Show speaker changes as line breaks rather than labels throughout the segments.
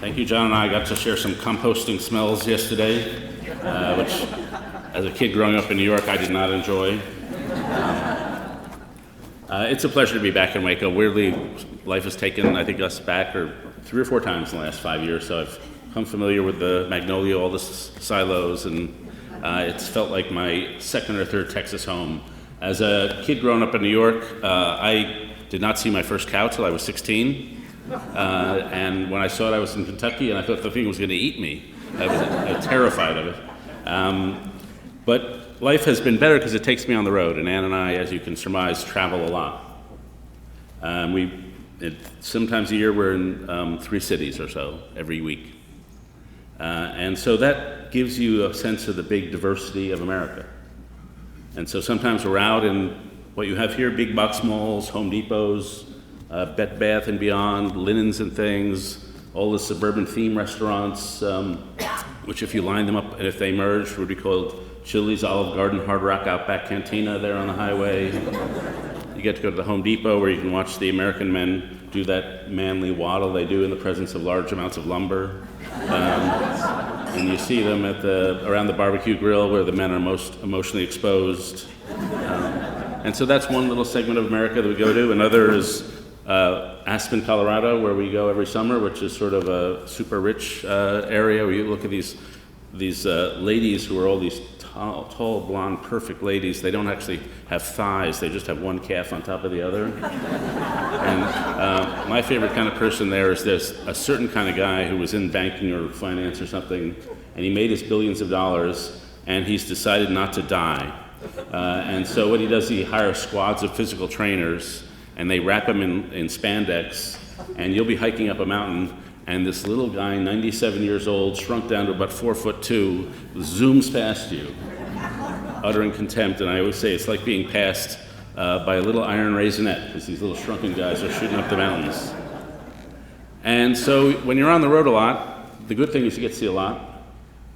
Thank you, John and I got to share some composting smells yesterday, which, as a kid growing up in New York, I did not enjoy. It's a pleasure to be back in Waco. Weirdly, life has taken, I think, us back 3 or 4 times in the last 5 years, so I've become familiar with the Magnolia, all the silos, and it's felt like my second or third Texas home. As a kid growing up in New York, I did not see my first cow till I was 16. And when I saw it, I was in Kentucky, and I thought the thing was going to eat me. I was terrified of it. But life has been better because it takes me on the road, and Ann and I, as you can surmise, travel a lot. Sometimes a year we're in 3 cities or so every week. And so that gives you a sense of the big diversity of America. And so sometimes we're out in what you have here, big box malls, Home Depots, Bed Bath & Beyond, Linens and Things, all the suburban theme restaurants, which if you line them up and if they merged would be called Chili's, Olive Garden, Hard Rock, Outback Cantina there on the highway. You get to go to the Home Depot where you can watch the American men do that manly waddle they do in the presence of large amounts of lumber. And you see them around the barbecue grill where the men are most emotionally exposed. And so that's one little segment of America that we go to. Another is Aspen, Colorado, where we go every summer, which is sort of a super rich area where you look at these ladies who are all these tall, blonde, perfect ladies. They don't actually have thighs, they just have one calf on top of the other. And my favorite kind of person there is there's a certain kind of guy who was in banking or finance or something, and he made his billions of dollars, and he's decided not to die. And so what he does, he hires squads of physical trainers, and they wrap him in spandex, and you'll be hiking up a mountain, and this little guy, 97 years old, shrunk down to about 4'2", zooms past you, uttering contempt. And I always say it's like being passed by a little iron raisinette, because these little shrunken guys are shooting up the mountains. And so when you're on the road a lot, the good thing is you get to see a lot.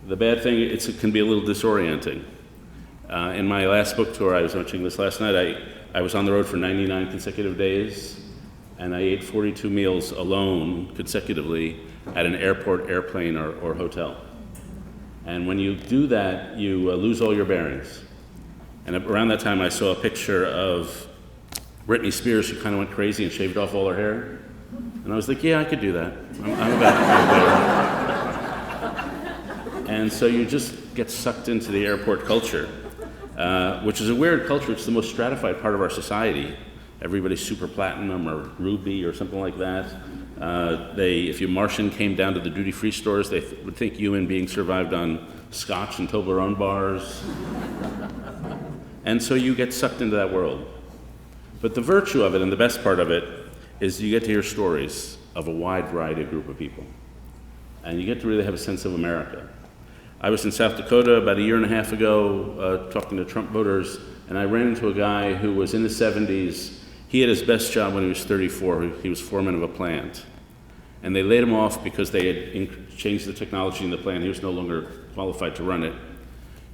The bad thing, it can be a little disorienting. In my last book tour, I was mentioning this last night, I was on the road for 99 consecutive days, and I ate 42 meals alone consecutively at an airport, airplane, or hotel. And when you do that, you lose all your bearings. And around that time, I saw a picture of Britney Spears, who kind of went crazy and shaved off all her hair. And I was like, yeah, I could do that. I'm about there. And so you just get sucked into the airport culture, which is a weird culture. It's the most stratified part of our society. Everybody's super platinum or ruby or something like that. If you Martian came down to the duty-free stores, they would think human beings survived on scotch and Toblerone bars. And so you get sucked into that world. But the virtue of it and the best part of it is you get to hear stories of a wide variety of group of people. And you get to really have a sense of America. I was in South Dakota about 1.5 years ago talking to Trump voters, and I ran into a guy who was in his 70s. He had his best job when he was 34. He was foreman of a plant. And they laid him off because they had changed the technology in the plant. He was no longer qualified to run it.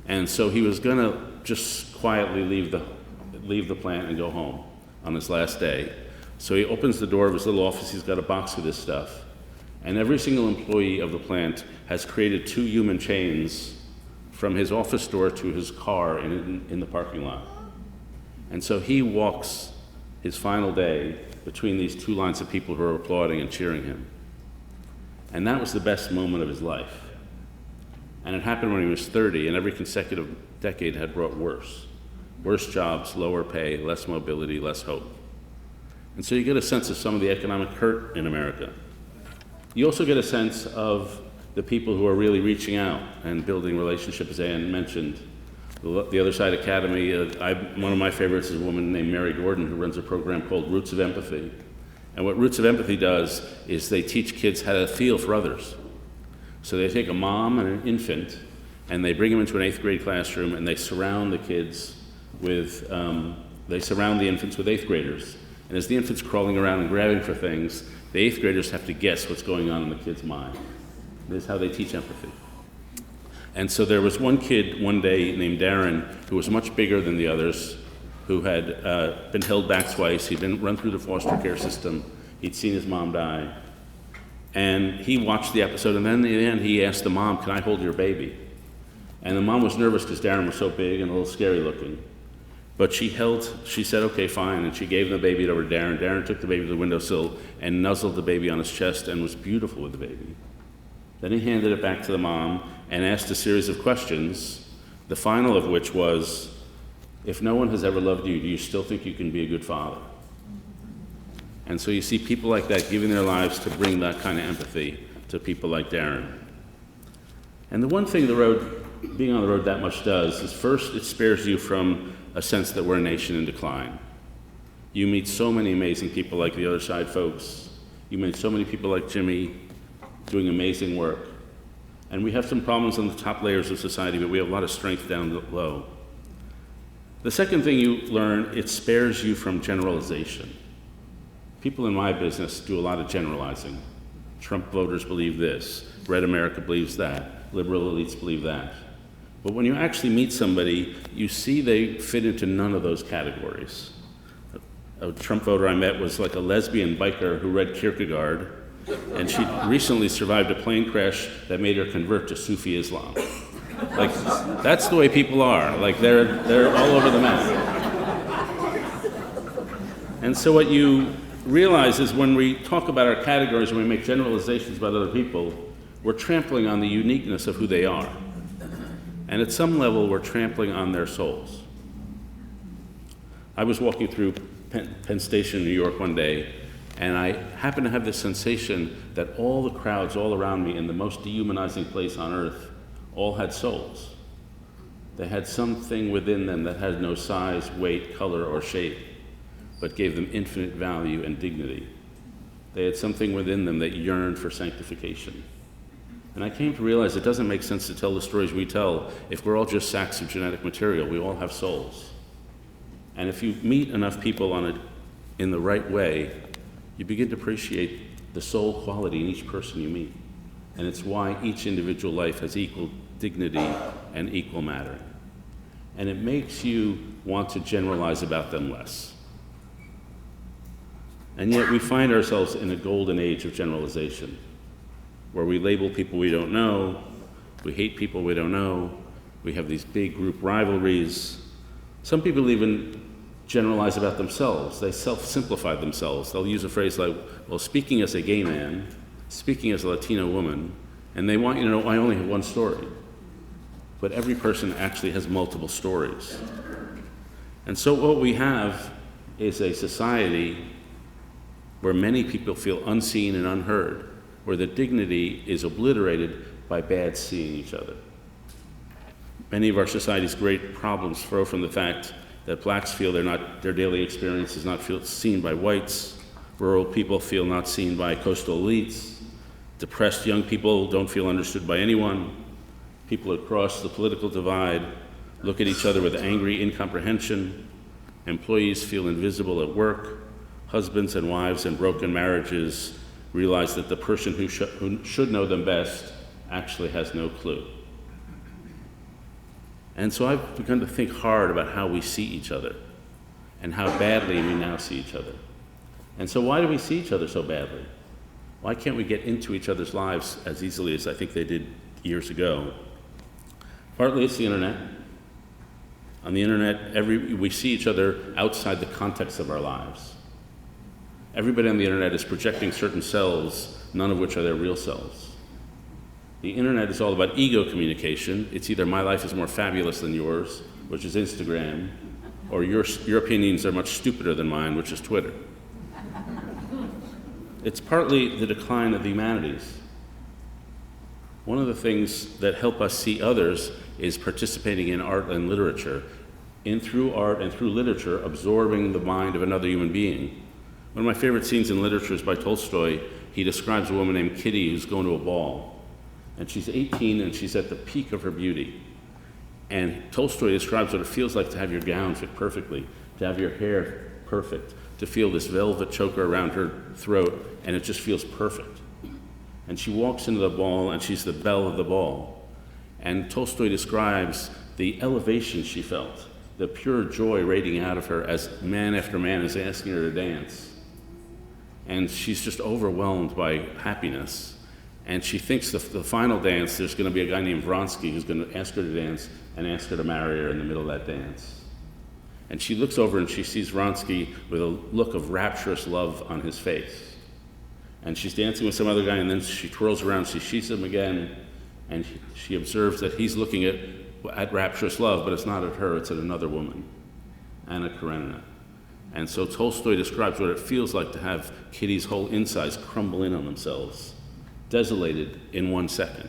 And so he was going to just quietly leave the plant and go home on his last day. So he opens the door of his little office. He's got a box with his stuff. And every single employee of the plant has created 2 human chains from his office door to his car in the parking lot. And so he walks his final day between these 2 lines of people who are applauding and cheering him. And that was the best moment of his life. And it happened when he was 30, and every consecutive decade had brought worse. Worse jobs, lower pay, less mobility, less hope. And so you get a sense of some of the economic hurt in America. You also get a sense of the people who are really reaching out and building relationships, as Ann mentioned. The Other Side Academy, one of my favorites is a woman named Mary Gordon who runs a program called Roots of Empathy. And what Roots of Empathy does is they teach kids how to feel for others. So they take a mom and an infant, and they bring them into an 8th grade classroom, and they surround the kids they surround the infants with 8th graders. And as the infant's crawling around and grabbing for things, the 8th graders have to guess what's going on in the kid's mind. This is how they teach empathy. And so there was one kid one day named Darren who was much bigger than the others, who had been held back twice. He'd been run through the foster care system. He'd seen his mom die. And he watched the episode, and then in the end he asked the mom, "Can I hold your baby?" And the mom was nervous because Darren was so big and a little scary looking. But she said, "Okay, fine," and she gave the baby over to Darren. Darren took the baby to the windowsill and nuzzled the baby on his chest and was beautiful with the baby. Then he handed it back to the mom and asked a series of questions, the final of which was, "If no one has ever loved you, do you still think you can be a good father?" And so you see people like that giving their lives to bring that kind of empathy to people like Darren. And the one thing being on the road that much does is, first, it spares you from a sense that we're a nation in decline. You meet so many amazing people like the Other Side folks. You meet so many people like Jimmy doing amazing work. And we have some problems on the top layers of society, but we have a lot of strength down low. The second thing you learn, it spares you from generalization. People in my business do a lot of generalizing. Trump voters believe this, Red America believes that, liberal elites believe that. But when you actually meet somebody, you see they fit into none of those categories. A Trump voter I met was like a lesbian biker who read Kierkegaard, and she recently survived a plane crash that made her convert to Sufi Islam. Like, that's the way people are. Like, they're all over the map. And so what you realize is when we talk about our categories and we make generalizations about other people, we're trampling on the uniqueness of who they are. And at some level, we're trampling on their souls. I was walking through Penn Station in New York one day, and I happened to have this sensation that all the crowds all around me in the most dehumanizing place on earth all had souls. They had something within them that had no size, weight, color, or shape, but gave them infinite value and dignity. They had something within them that yearned for sanctification. And I came to realize it doesn't make sense to tell the stories we tell if we're all just sacks of genetic material. We all have souls. And if you meet enough people in the right way, you begin to appreciate the soul quality in each person you meet. And it's why each individual life has equal dignity and equal matter. And it makes you want to generalize about them less. And yet we find ourselves in a golden age of generalization, where we label people we don't know, we hate people we don't know, we have these big group rivalries. Some people even generalize about themselves. They self-simplify themselves. They'll use a phrase like, well, speaking as a gay man, speaking as a Latino woman, and they want you to know, I only have one story. But every person actually has multiple stories. And so what we have is a society where many people feel unseen and unheard, where the dignity is obliterated by bad seeing each other. Many of our society's great problems flow from the fact that blacks feel their daily experience is not seen by whites, rural people feel not seen by coastal elites, depressed young people don't feel understood by anyone, people across the political divide look at each other with angry incomprehension, employees feel invisible at work, husbands and wives in broken marriages realize that the person who should know them best actually has no clue. And so I've begun to think hard about how we see each other and how badly we now see each other. And so why do we see each other so badly? Why can't we get into each other's lives as easily as I think they did years ago? Partly it's the internet. On the internet, we see each other outside the context of our lives. Everybody on the internet is projecting certain selves, none of which are their real selves. The internet is all about ego communication. It's either my life is more fabulous than yours, which is Instagram, or your opinions are much stupider than mine, which is Twitter. It's partly the decline of the humanities. One of the things that help us see others is participating in art and literature, through art and through literature, absorbing the mind of another human being. One of my favorite scenes in literature is by Tolstoy. He describes a woman named Kitty who's going to a ball. And she's 18 and she's at the peak of her beauty. And Tolstoy describes what it feels like to have your gown fit perfectly, to have your hair perfect, to feel this velvet choker around her throat, and it just feels perfect. And she walks into the ball and she's the belle of the ball. And Tolstoy describes the elevation she felt, the pure joy radiating out of her as man after man is asking her to dance. and she's just overwhelmed by happiness. And she thinks the final dance, there's going to be a guy named Vronsky who's going to ask her to dance and ask her to marry her in the middle of that dance. And she looks over and she sees Vronsky with a look of rapturous love on his face. And she's dancing with some other guy, and then she twirls around, she sees him again, and she observes that he's looking at rapturous love, but it's not at her, it's at another woman, Anna Karenina. And so Tolstoy describes what it feels like to have Kitty's whole insides crumble in on themselves, desolated in 1 second.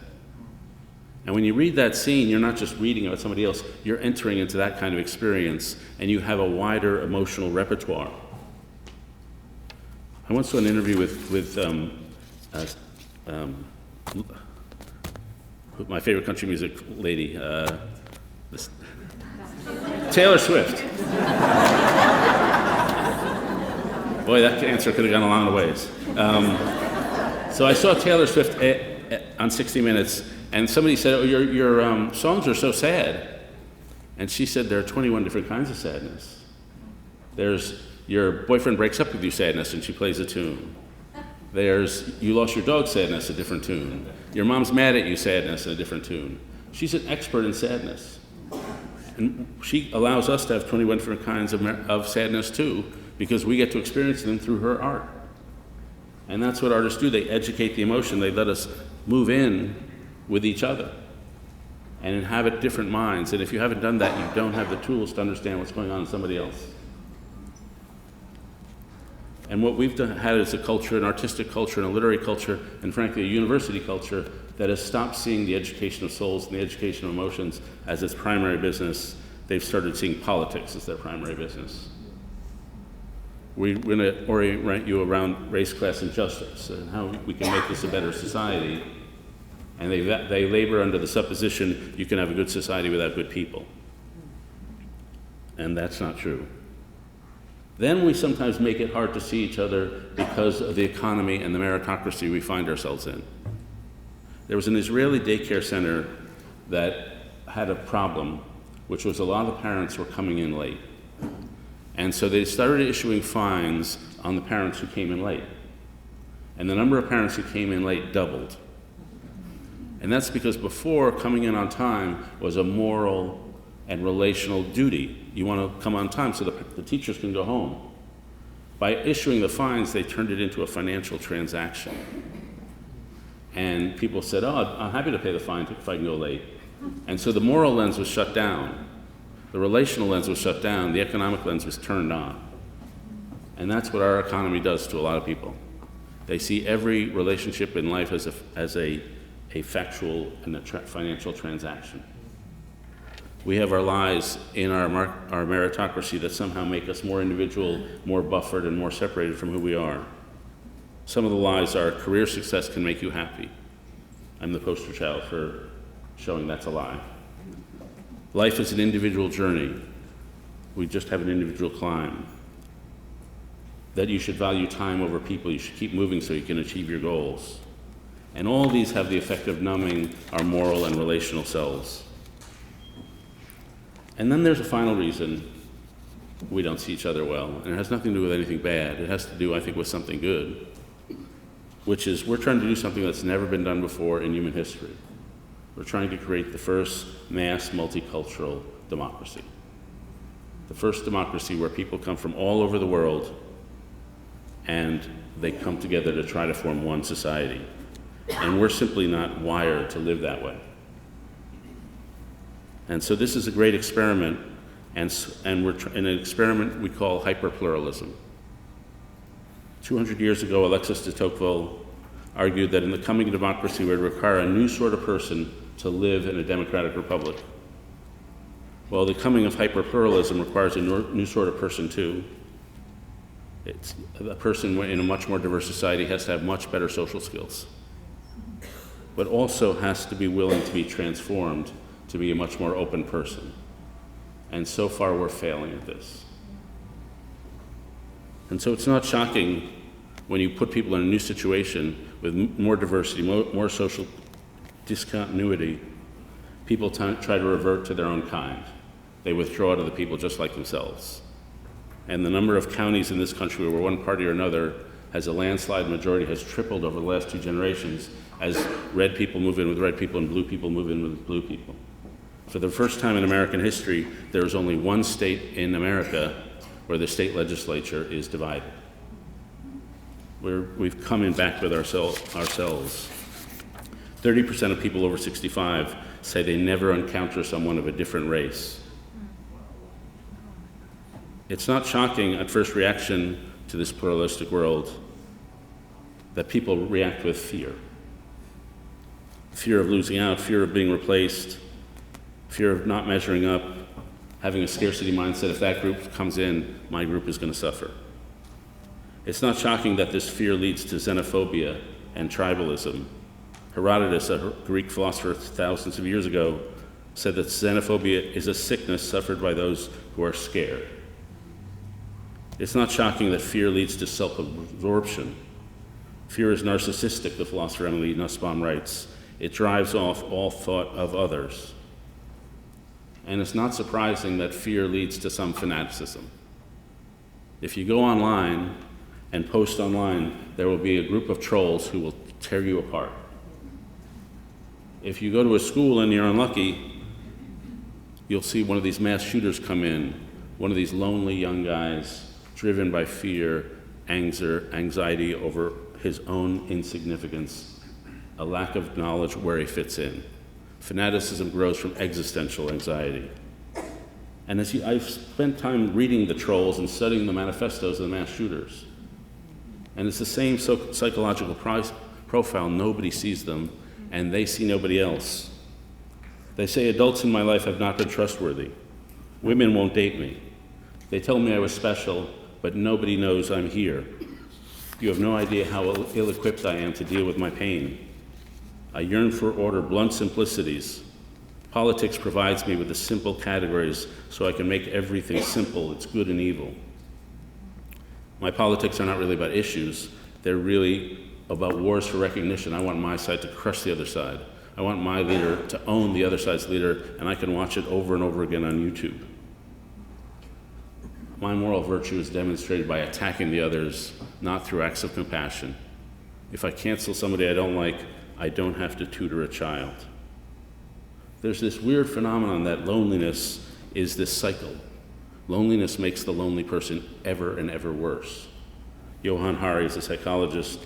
And when you read that scene, you're not just reading about somebody else, you're entering into that kind of experience, and you have a wider emotional repertoire. I once saw an interview with my favorite country music lady, Taylor Swift. Boy, that answer could have gone a long ways. So I saw Taylor Swift on 60 Minutes, and somebody said, "Oh, your songs are so sad." And she said, there are 21 different kinds of sadness. There's your boyfriend breaks up with you sadness, and she plays a tune. There's you lost your dog sadness, a different tune. Your mom's mad at you sadness, a different tune. She's an expert in sadness. And she allows us to have 21 different kinds of sadness too, because we get to experience them through her art. And that's what artists do. They educate the emotion. They let us move in with each other and inhabit different minds. And if you haven't done that, you don't have the tools to understand what's going on in somebody else. And what we've had is a culture, an artistic culture, and a literary culture, and frankly a university culture that has stopped seeing the education of souls and the education of emotions as its primary business. They've started seeing politics as their primary business. We're going to orient you around race, class, and justice, and how we can make this a better society. And they labor under the supposition you can have a good society without good people. And that's not true. Then we sometimes make it hard to see each other because of the economy and the meritocracy we find ourselves in. There was an Israeli daycare center that had a problem, which was a lot of the parents were coming in late. And so they started issuing fines on the parents who came in late. And the number of parents who came in late doubled. And that's because before, coming in on time was a moral and relational duty. You want to come on time so the teachers can go home. By issuing the fines, they turned it into a financial transaction. And people said, "Oh, I'm happy to pay the fine if I can go late." And so the moral lens was shut down. The relational lens was shut down. The economic lens was turned on. And that's what our economy does to a lot of people. They see every relationship in life as a factual and a financial transaction. We have our lies in our meritocracy that somehow make us more individual, more buffered, and more separated from who we are. Some of the lies are career success can make you happy. I'm the poster child for showing that's a lie. Life is an individual journey. We just have an individual climb. That you should value time over people. You should keep moving so you can achieve your goals. And all these have the effect of numbing our moral and relational selves. And then there's a final reason we don't see each other well. And it has nothing to do with anything bad. It has to do, I think, with something good, which is we're trying to do something that's never been done before in human history. We're trying to create the first mass multicultural democracy. The first democracy where people come from all over the world and they come together to try to form one society. And we're simply not wired to live that way. And so this is a great experiment, and we're in an experiment we call hyperpluralism. 200 years ago, Alexis de Tocqueville argued that in the coming democracy would require a new sort of person to live in a democratic republic. Well, the coming of hyperpluralism requires a new sort of person too. It's a person in a much more diverse society has to have much better social skills, but also has to be willing to be transformed to be a much more open person. And so far we're failing at this. And so it's not shocking when you put people in a new situation with more diversity, more social discontinuity, people try to revert to their own kind. They withdraw to the people just like themselves. And the number of counties in this country where one party or another has a landslide majority, has tripled over the last 2 generations as red people move in with red people and blue people move in with blue people. For the first time in American history, there is only one state in America where the state legislature is divided. We've come in back with ourselves. 30% of people over 65 say they never encounter someone of a different race. It's not shocking at first reaction to this pluralistic world that people react with fear. Fear of losing out, fear of being replaced, fear of not measuring up, having a scarcity mindset. If that group comes in, my group is going to suffer. It's not shocking that this fear leads to xenophobia and tribalism. Herodotus, a Greek philosopher thousands of years ago, said that xenophobia is a sickness suffered by those who are scared. It's not shocking that fear leads to self-absorption. Fear is narcissistic, the philosopher Emily Nussbaum writes. It drives off all thought of others. And it's not surprising that fear leads to some fanaticism. If you go online and post online, there will be a group of trolls who will tear you apart. If you go to a school and you're unlucky, you'll see one of these mass shooters come in, one of these lonely young guys driven by fear, anger, anxiety over his own insignificance, a lack of knowledge where he fits in. Fanaticism grows from existential anxiety. And I've spent time reading the trolls and studying the manifestos of the mass shooters. And it's the same psychological profile. Nobody sees them, and they see nobody else. They say, adults in my life have not been trustworthy. Women won't date me. They tell me I was special, but nobody knows I'm here. You have no idea how ill-equipped I am to deal with my pain. I yearn for order, blunt simplicities. Politics provides me with the simple categories so I can make everything simple. It's good and evil. My politics are not really about issues. They're really about wars for recognition. I want my side to crush the other side. I want my leader to own the other side's leader, and I can watch it over and over again on YouTube. My moral virtue is demonstrated by attacking the others, not through acts of compassion. If I cancel somebody I don't like, I don't have to tutor a child. There's this weird phenomenon that loneliness is this cycle. Loneliness makes the lonely person ever and ever worse. Johann Hari is a psychologist.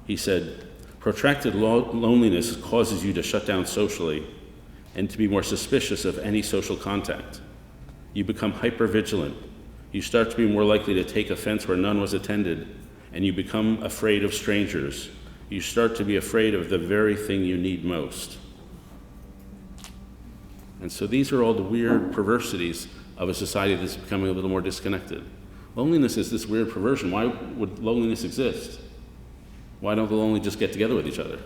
He said, protracted loneliness causes you to shut down socially and to be more suspicious of any social contact. You become hypervigilant. You start to be more likely to take offense where none was intended, and you become afraid of strangers. You start to be afraid of the very thing you need most. And so these are all the weird perversities of a society that's becoming a little more disconnected. Loneliness is this weird perversion. Why would loneliness exist? Why don't the lonely just get together with each other?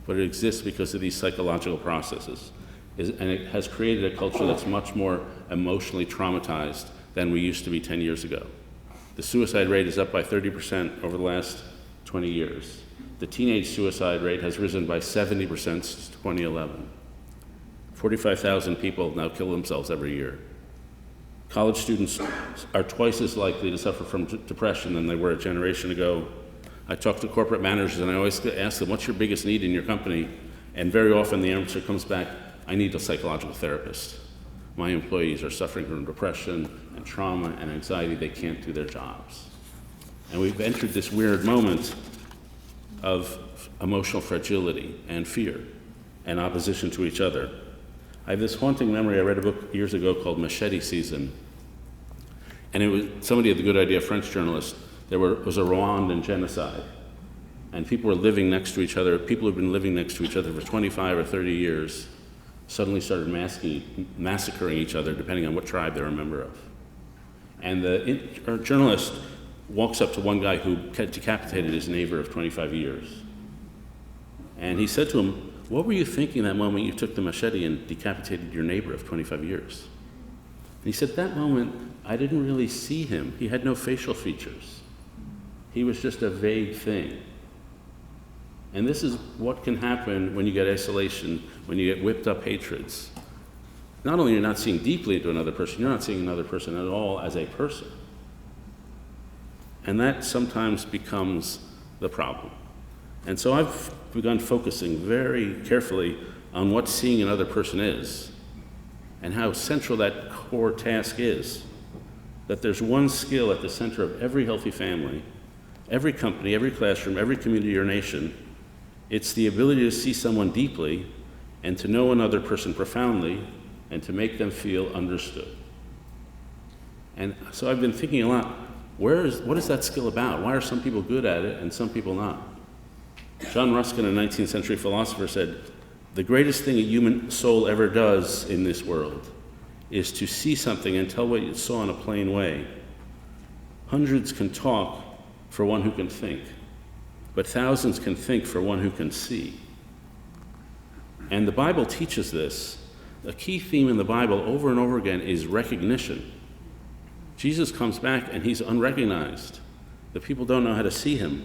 But it exists because of these psychological processes. And it has created a culture that's much more emotionally traumatized than we used to be 10 years ago. The suicide rate is up by 30% over the last 20 years. The teenage suicide rate has risen by 70% since 2011. 45,000 people now kill themselves every year. College students are twice as likely to suffer from depression than they were a generation ago. I talk to corporate managers and I always ask them, what's your biggest need in your company? And very often the answer comes back, I need a psychological therapist. My employees are suffering from depression and trauma and anxiety. They can't do their jobs. And we've entered this weird moment of emotional fragility and fear and opposition to each other. I have this haunting memory. I read a book years ago called Machete Season. And it was somebody had the good idea, a French journalist. There was a Rwandan genocide. And people were living next to each other. People who had been living next to each other for 25 or 30 years suddenly started massacring each other, depending on what tribe they were a member of. And the journalist walks up to one guy who had decapitated his neighbor of 25 years. And he said to him, what were you thinking that moment you took the machete and decapitated your neighbor of 25 years? And he said, that moment, I didn't really see him. He had no facial features. He was just a vague thing. And this is what can happen when you get isolation, when you get whipped up hatreds. Not only are you not seeing deeply into another person, you're not seeing another person at all as a person. And that sometimes becomes the problem. And so I've begun focusing very carefully on what seeing another person is and how central that core task is. That there's one skill at the center of every healthy family, every company, every classroom, every community or nation. It's the ability to see someone deeply and to know another person profoundly and to make them feel understood. And so I've been thinking a lot, what is that skill about? Why are some people good at it and some people not? John Ruskin, a 19th century philosopher, said, "The greatest thing a human soul ever does in this world is to see something and tell what it saw in a plain way. Hundreds can talk for one who can think, but thousands can think for one who can see." And the Bible teaches this. A key theme in the Bible over and over again is recognition. Jesus comes back and he's unrecognized. The people don't know how to see him.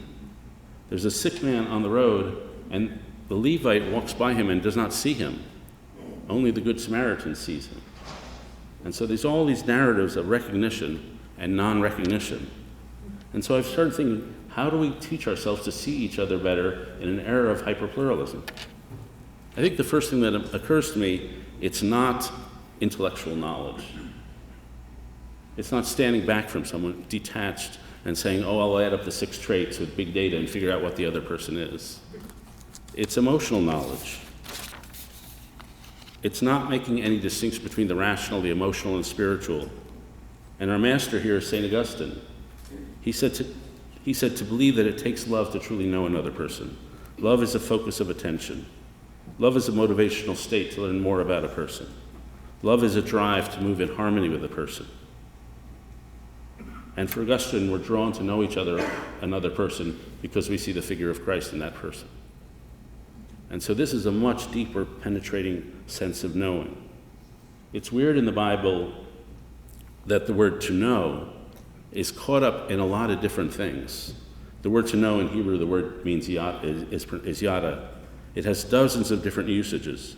There's a sick man on the road, and the Levite walks by him and does not see him. Only the Good Samaritan sees him. And so there's all these narratives of recognition and non-recognition. And so I've started thinking, how do we teach ourselves to see each other better in an era of hyperpluralism? I think the first thing that occurs to me, it's not intellectual knowledge. It's not standing back from someone detached and saying, oh, I'll add up the 6 traits with big data and figure out what the other person is. It's emotional knowledge. It's not making any distinction between the rational, the emotional, and spiritual. And our master here is St. Augustine. He said to believe that it takes love to truly know another person. Love is a focus of attention. Love is a motivational state to learn more about a person. Love is a drive to move in harmony with a person. And for Augustine, we're drawn to know each other, another person, because we see the figure of Christ in that person. And so this is a much deeper, penetrating sense of knowing. It's weird in the Bible that the word to know is caught up in a lot of different things. The word to know in Hebrew, the word means is yada. It has dozens of different usages,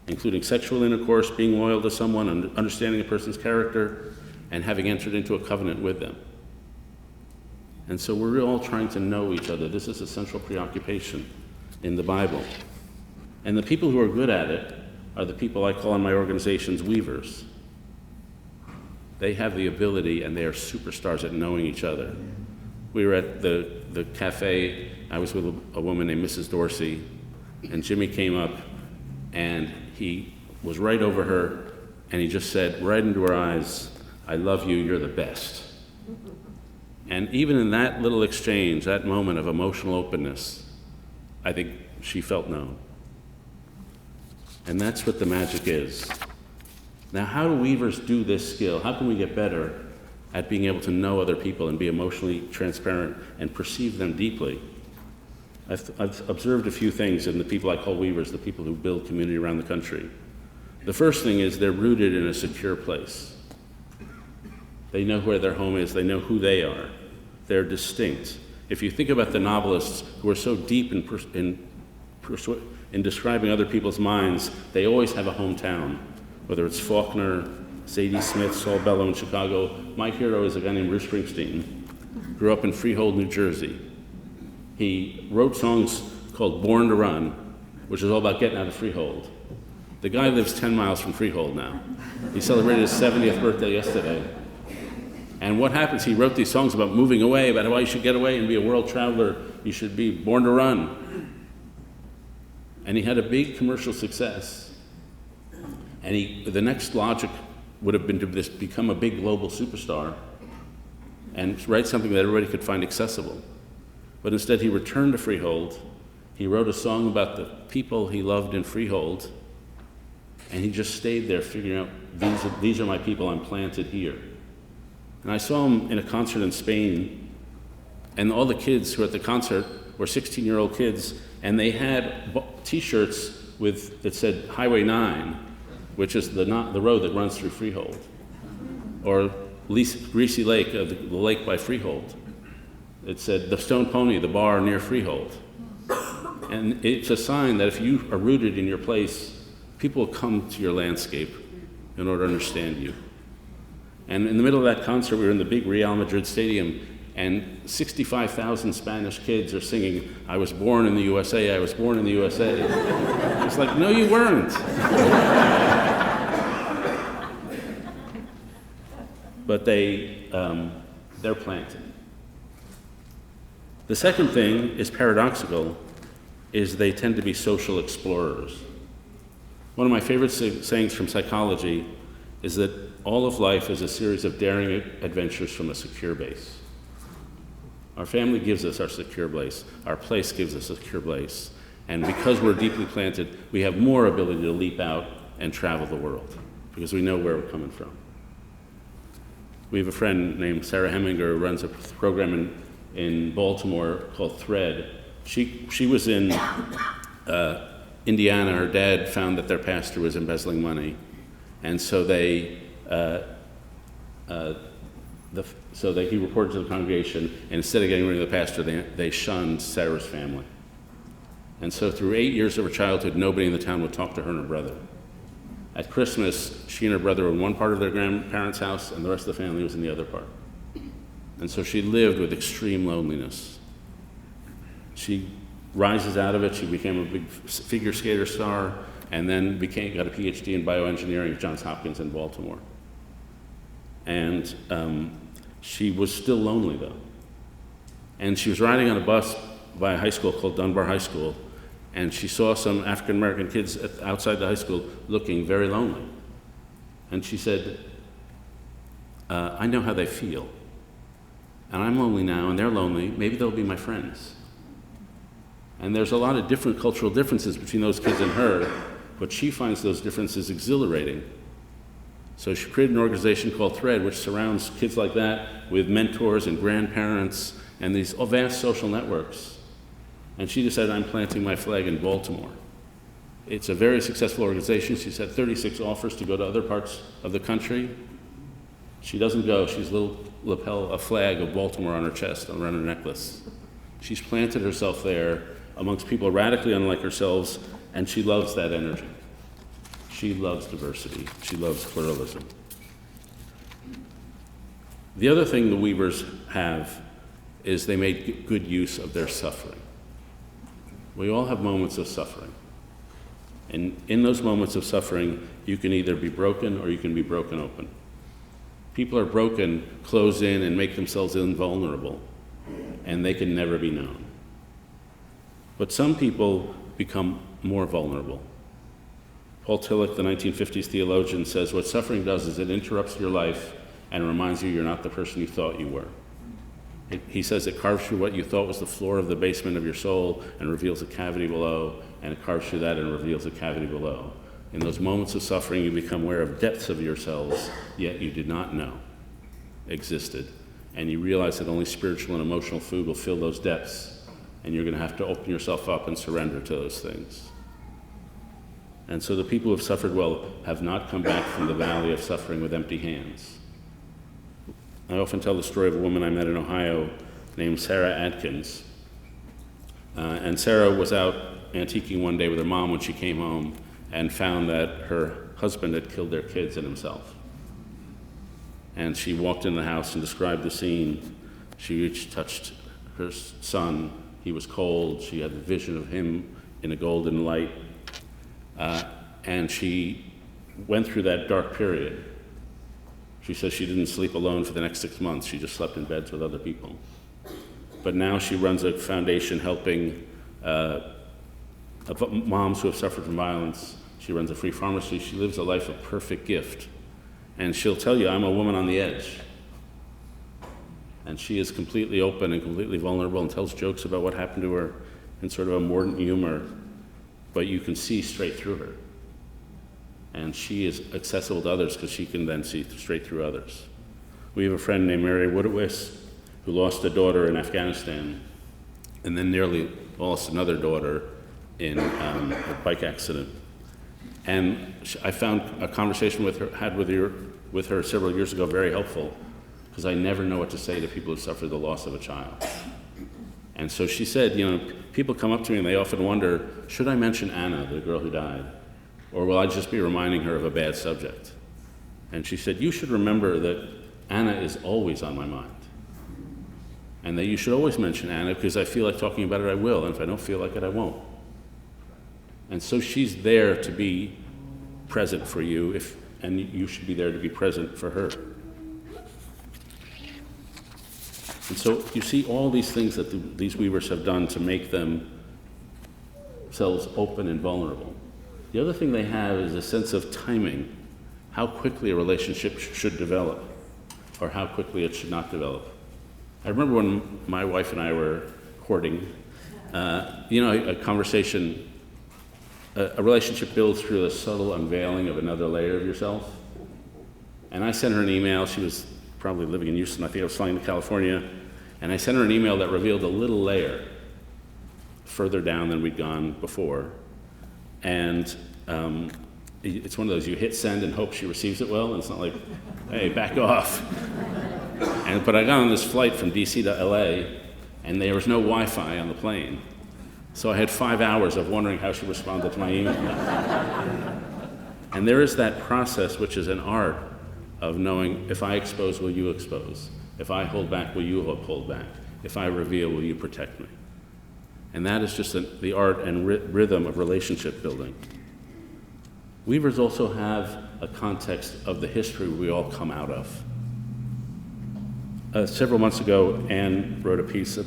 including sexual intercourse, being loyal to someone, understanding a person's character, and having entered into a covenant with them. And so we're all trying to know each other. This is a central preoccupation in the Bible. And the people who are good at it are the people I call in my organizations weavers. They have the ability, and they are superstars at knowing each other. We were at the cafe. I was with a woman named Mrs. Dorsey, and Jimmy came up, and he was right over her, and he just said right into her eyes, "I love you, you're the best." And even in that little exchange, that moment of emotional openness, I think she felt known. And that's what the magic is. Now, how do weavers do this skill? How can we get better at being able to know other people and be emotionally transparent and perceive them deeply? I've observed a few things in the people I call weavers, the people who build community around the country. The first thing is they're rooted in a secure place. They know where their home is. They know who they are. They're distinct. If you think about the novelists who are so deep in describing other people's minds, they always have a hometown, whether it's Faulkner, Zadie Smith, Saul Bellow in Chicago. My hero is a guy named Bruce Springsteen, grew up in Freehold, New Jersey. He wrote songs called Born to Run, which is all about getting out of Freehold. The guy lives 10 miles from Freehold now. He celebrated his 70th birthday yesterday. And what happens, he wrote these songs about moving away, about why you should get away and be a world traveler. You should be born to run. And he had a big commercial success. And the next logic would have been to become a big global superstar and write something that everybody could find accessible. But instead he returned to Freehold. He wrote a song about the people he loved in Freehold. And he just stayed there figuring out, these are my people, I'm planted here. And I saw him in a concert in Spain, and all the kids who were at the concert were 16-year-old kids, and they had T-shirts that said Highway 9, which is the road that runs through Freehold, or Greasy Lake, the lake by Freehold. It said the Stone Pony, the bar near Freehold. And it's a sign that if you are rooted in your place, people will come to your landscape in order to understand you. And in the middle of that concert, we were in the big Real Madrid stadium, and 65,000 Spanish kids are singing, "I was born in the USA, I was born in the USA." It's like, no, you weren't. But they're planted. The second thing is paradoxical, is they tend to be social explorers. One of my favorite sayings from psychology is that all of life is a series of daring adventures from a secure base. Our family gives us our secure place. Our place gives us a secure place. And because we're deeply planted, we have more ability to leap out and travel the world because we know where we're coming from. We have a friend named Sarah Heminger who runs a program in Baltimore called Thread. She was in Indiana. Her dad found that their pastor was embezzling money, and so he reported to the congregation, and instead of getting rid of the pastor, they shunned Sarah's family. And so through 8 years of her childhood, nobody in the town would talk to her and her brother. At Christmas, she and her brother were in one part of their grandparents' house, and the rest of the family was in the other part. And so she lived with extreme loneliness. She rises out of it. She became a big figure skater star, and then got a PhD in bioengineering at Johns Hopkins in Baltimore. And she was still lonely, though. And she was riding on a bus by a high school called Dunbar High School, and she saw some African-American kids outside the high school looking very lonely. And she said, I know how they feel. And I'm lonely now, and they're lonely. Maybe they'll be my friends. And there's a lot of different cultural differences between those kids and her, but she finds those differences exhilarating. So she created an organization called Thread, which surrounds kids like that with mentors and grandparents and these vast social networks. And she decided, I'm planting my flag in Baltimore. It's a very successful organization. She's had 36 offers to go to other parts of the country. She doesn't go. She's a flag of Baltimore on her chest, around her necklace. She's planted herself there amongst people radically unlike herself, and she loves that energy. She loves diversity. She loves pluralism. The other thing the Weavers have is they made good use of their suffering. We all have moments of suffering. And in those moments of suffering, you can either be broken or you can be broken open. People are broken, close in, and make themselves invulnerable, and they can never be known. But some people become more vulnerable. Paul Tillich, the 1950s theologian, says what suffering does is it interrupts your life and reminds you you're not the person you thought you were. He says it carves through what you thought was the floor of the basement of your soul and reveals a cavity below, and it carves through that and reveals a cavity below. In those moments of suffering, you become aware of depths of yourselves, yet you did not know existed. And you realize that only spiritual and emotional food will fill those depths, and you're going to have to open yourself up and surrender to those things. And so the people who have suffered well have not come back from the valley of suffering with empty hands. I often tell the story of a woman I met in Ohio named Sarah Atkins. And Sarah was out antiquing one day with her mom when she came home and found that her husband had killed their kids and himself. And she walked in the house and described the scene. She reached, touched her son. He was cold. She had a vision of him in a golden light. And she went through that dark period. She says she didn't sleep alone for the next 6 months. She just slept in beds with other people. But now she runs a foundation helping moms who have suffered from violence. She runs a free pharmacy. She lives a life of perfect gift. And she'll tell you, I'm a woman on the edge. And she is completely open and completely vulnerable and tells jokes about what happened to her in sort of a mordant humor, but you can see straight through her. And she is accessible to others because she can then see straight through others. We have a friend named Mary Woodowis who lost a daughter in Afghanistan and then nearly lost another daughter in a bike accident. And I found a conversation with her several years ago very helpful because I never know what to say to people who suffer the loss of a child. And so she said, people come up to me and they often wonder, should I mention Anna, the girl who died? Or will I just be reminding her of a bad subject? And she said, you should remember that Anna is always on my mind. and that you should always mention Anna, because I feel like talking about it, I will, and if I don't feel like it, I won't. And so she's there to be present for you, and you should be there to be present for her. And so you see all these things that these weavers have done to make themselves open and vulnerable. The other thing they have is a sense of timing, how quickly a relationship should develop, or how quickly it should not develop. I remember when my wife and I were courting, a conversation, a relationship builds through the subtle unveiling of another layer of yourself. And I sent her an email. She was probably living in Houston. I think I was flying to California. And I sent her an email that revealed a little layer further down than we'd gone before. And it's one of those, you hit send and hope she receives it well, and it's not like, hey, back off. But I got on this flight from DC to LA, and there was no Wi-Fi on the plane. So I had 5 hours of wondering how she responded to my email. And there is that process, which is an art of knowing, if I expose, will you expose? If I hold back, will you hold back? If I reveal, will you protect me? And that is just the art and rhythm of relationship building. Weavers also have a context of the history we all come out of. Several months ago, Anne wrote a piece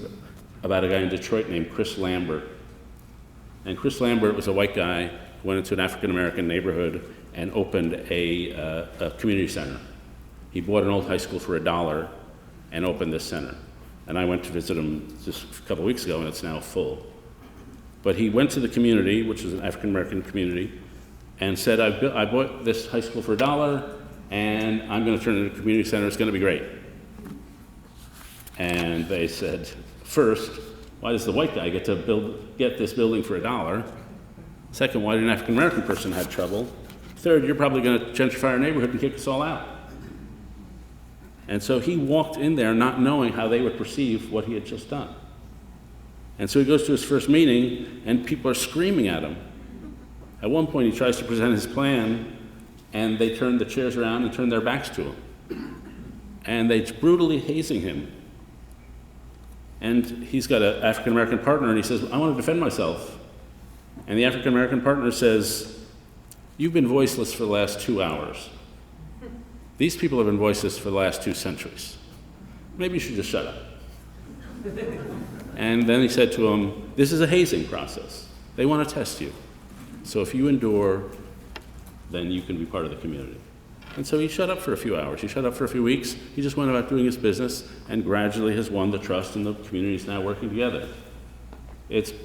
about a guy in Detroit named Chris Lambert. And Chris Lambert was a white guy who went into an African-American neighborhood and opened a community center. He bought an old high school for $1 and opened this center. And I went to visit him just a couple weeks ago, and it's now full. But he went to the community, which is an African-American community, and said, I bought this high school for $1, and I'm going to turn it into a community center. It's going to be great. And they said, first, why does the white guy get to get this building for $1? Second, why did an African-American person have trouble? Third, you're probably going to gentrify our neighborhood and kick us all out. And so he walked in there not knowing how they would perceive what he had just done. And so he goes to his first meeting, and people are screaming at him. At one point, he tries to present his plan, and they turn the chairs around and turn their backs to him. And they're brutally hazing him. And he's got an African-American partner, and he says, I want to defend myself. And the African-American partner says, you've been voiceless for the last 2 hours. These people have been voiceless for the last 2 centuries. Maybe you should just shut up. And then he said to him, this is a hazing process. They want to test you. So if you endure, then you can be part of the community. And so he shut up for a few hours. He shut up for a few weeks. He just went about doing his business and gradually has won the trust, and the community is now working together.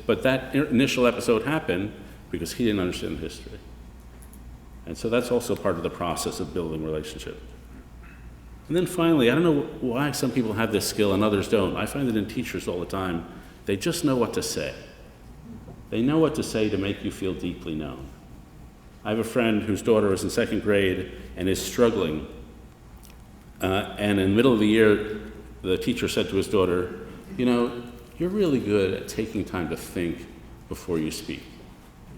But that initial episode happened because he didn't understand the history. And so that's also part of the process of building relationship. And then finally, I don't know why some people have this skill and others don't. I find it in teachers all the time. They just know what to say. They know what to say to make you feel deeply known. I have a friend whose daughter is in 2nd grade and is struggling. And in the middle of the year, the teacher said to his daughter, you're really good at taking time to think before you speak.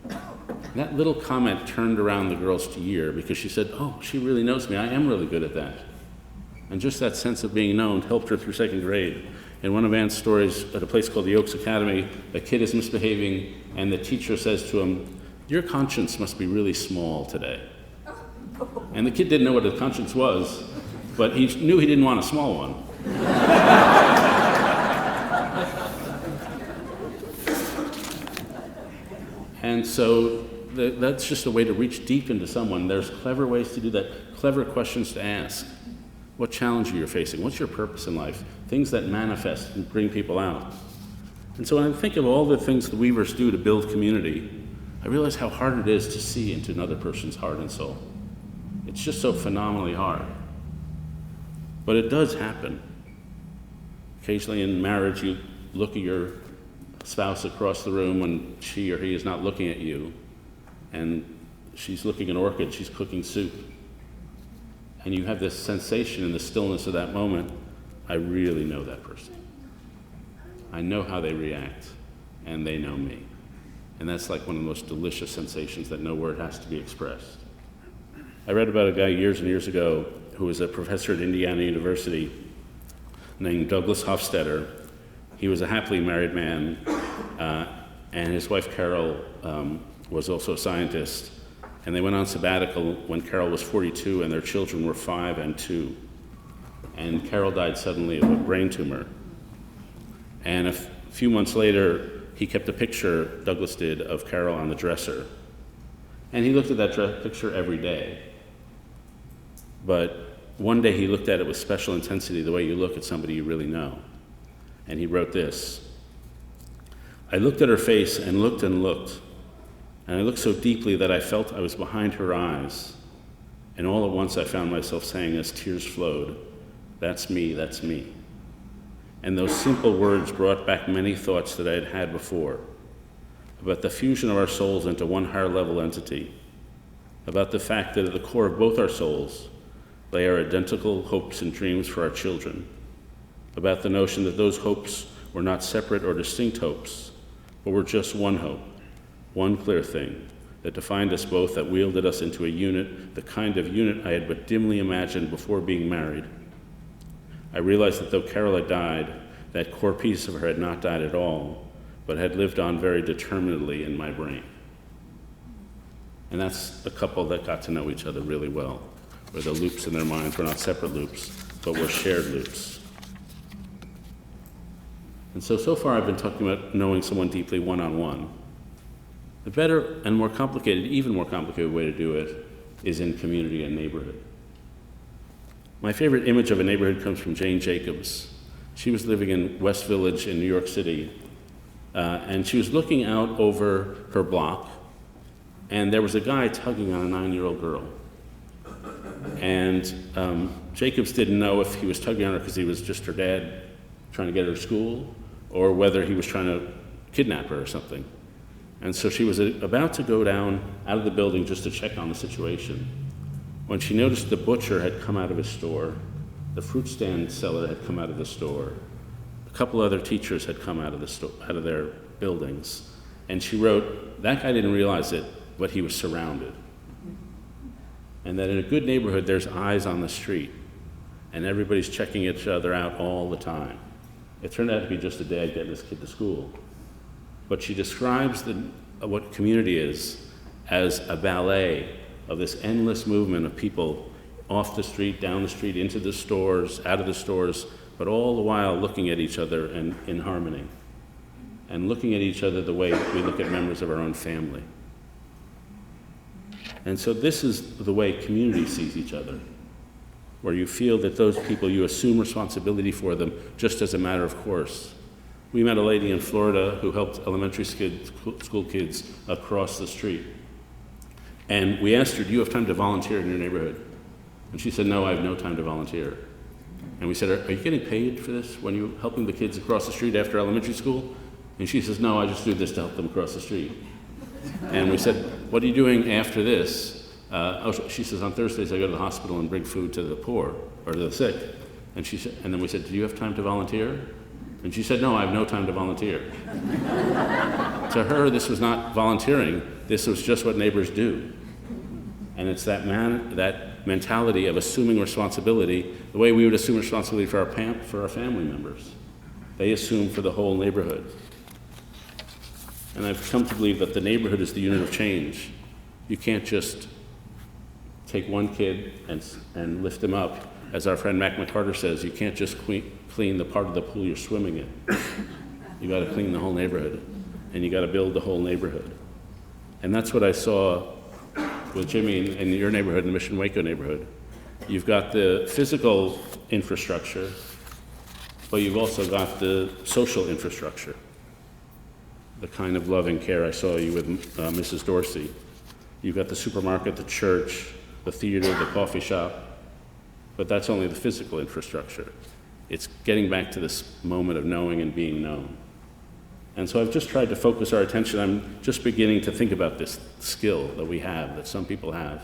And that little comment turned around the girl's year because she said, oh, she really knows me. I am really good at that. And just that sense of being known helped her through 2nd grade. In one of Anne's stories at a place called the Oaks Academy, a kid is misbehaving, and the teacher says to him, your conscience must be really small today. And the kid didn't know what a conscience was, but he knew he didn't want a small one. And so that's just a way to reach deep into someone. There's clever ways to do that, clever questions to ask. What challenge are you facing? What's your purpose in life? Things that manifest and bring people out. And so when I think of all the things the Weavers do to build community, I realize how hard it is to see into another person's heart and soul. It's just so phenomenally hard. But it does happen. Occasionally in marriage, you look at your spouse across the room when she or he is not looking at you, and she's looking at an orchid, she's cooking soup. And you have this sensation in the stillness of that moment, I really know that person. I know how they react, and they know me. And that's like one of the most delicious sensations that no word has to be expressed. I read about a guy years and years ago who was a professor at Indiana University named Douglas Hofstadter, He was a happily married man, and his wife Carol was also a scientist. And they went on sabbatical when Carol was 42 and their children were 5 and 2. And Carol died suddenly of a brain tumor. And a few months later, he kept a picture, Douglas did, of Carol on the dresser. And he looked at that picture every day. But one day he looked at it with special intensity, the way you look at somebody you really know. And he wrote this: "I looked at her face and looked, and I looked so deeply that I felt I was behind her eyes. And all at once I found myself saying as tears flowed, 'That's me, that's me.' And those simple words brought back many thoughts that I had had before, about the fusion of our souls into one higher level entity, about the fact that at the core of both our souls lay our identical hopes and dreams for our children, about the notion that those hopes were not separate or distinct hopes, but were just one hope, one clear thing that defined us both, that wielded us into a unit, the kind of unit I had but dimly imagined before being married. I realized that though Carol had died, that core piece of her had not died at all, but had lived on very determinedly in my brain." And that's a couple that got to know each other really well, where the loops in their minds were not separate loops, but were shared loops. And so far I've been talking about knowing someone deeply one-on-one. The better and more complicated, even more complicated way to do it is in community and neighborhood. My favorite image of a neighborhood comes from Jane Jacobs. She was living in West Village in New York City, and she was looking out over her block, and there was a guy tugging on a 9-year-old girl. And Jacobs didn't know if he was tugging on her because he was just her dad trying to get her to school, or whether he was trying to kidnap her or something. And so she was about to go down out of the building just to check on the situation, when she noticed the butcher had come out of his store, the fruit stand seller had come out of the store, a couple other teachers had come out of the store, out of their buildings. And she wrote, "That guy didn't realize it, but he was surrounded." And that in a good neighborhood, there's eyes on the street, and everybody's checking each other out all the time. It turned out to be just a dad getting his kid to school. But she describes what community is as a ballet of this endless movement of people off the street, down the street, into the stores, out of the stores, but all the while looking at each other and in harmony, and looking at each other the way we look at members of our own family. And so this is the way community sees each other, where you feel that those people, you assume responsibility for them just as a matter of course. We met a lady in Florida who helped elementary school kids across the street. And we asked her, "Do you have time to volunteer in your neighborhood?" And she said, "No, I have no time to volunteer." And we said, "Are you getting paid for this when you're helping the kids across the street after elementary school?" And she says, "No, I just do this to help them across the street." And we said, "What are you doing after this?" She says, "On Thursdays I go to the hospital and bring food to the poor or to the sick." And then we said, "Do you have time to volunteer?" And she said, "No, I have no time to volunteer." To her, this was not volunteering. This was just what neighbors do. And it's that mentality of assuming responsibility, the way we would assume responsibility for our family members. They assume for the whole neighborhood. And I've come to believe that the neighborhood is the unit of change. You can't just take one kid and lift him up. As our friend Mac McCarter says, you can't just clean the part of the pool you're swimming in. You got to clean the whole neighborhood, and you got to build the whole neighborhood. And that's what I saw with Jimmy in your neighborhood, in the Mission Waco neighborhood. You've got the physical infrastructure, but you've also got the social infrastructure, the kind of love and care I saw you with Mrs. Dorsey. You've got the supermarket, the church, the theater, the coffee shop, but that's only the physical infrastructure. It's getting back to this moment of knowing and being known. And so I've just tried to focus our attention. I'm just beginning to think about this skill that we have, that some people have.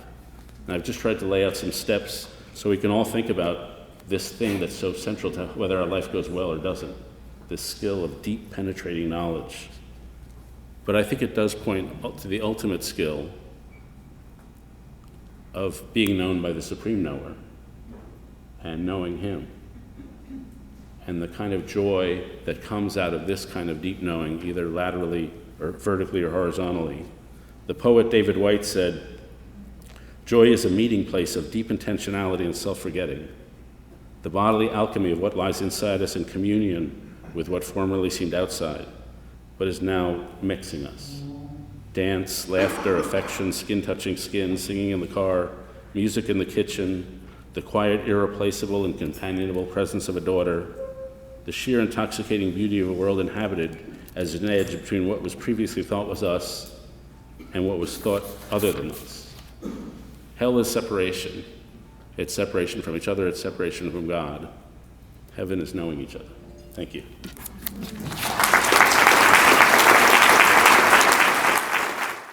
And I've just tried to lay out some steps so we can all think about this thing that's so central to whether our life goes well or doesn't, this skill of deep penetrating knowledge. But I think it does point to the ultimate skill of being known by the Supreme Knower and knowing Him. and the kind of joy that comes out of this kind of deep knowing, either laterally or vertically or horizontally. The poet David Whyte said, "Joy is a meeting place of deep intentionality and self-forgetting, the bodily alchemy of what lies inside us in communion with what formerly seemed outside, but is now mixing us. Dance, laughter, affection, skin touching skin, singing in the car, music in the kitchen, the quiet, irreplaceable, and companionable presence of a daughter, the sheer intoxicating beauty of a world inhabited as an edge between what was previously thought was us and what was thought other than us. Hell is separation. It's separation from each other. It's separation from God. Heaven is knowing each other." Thank you.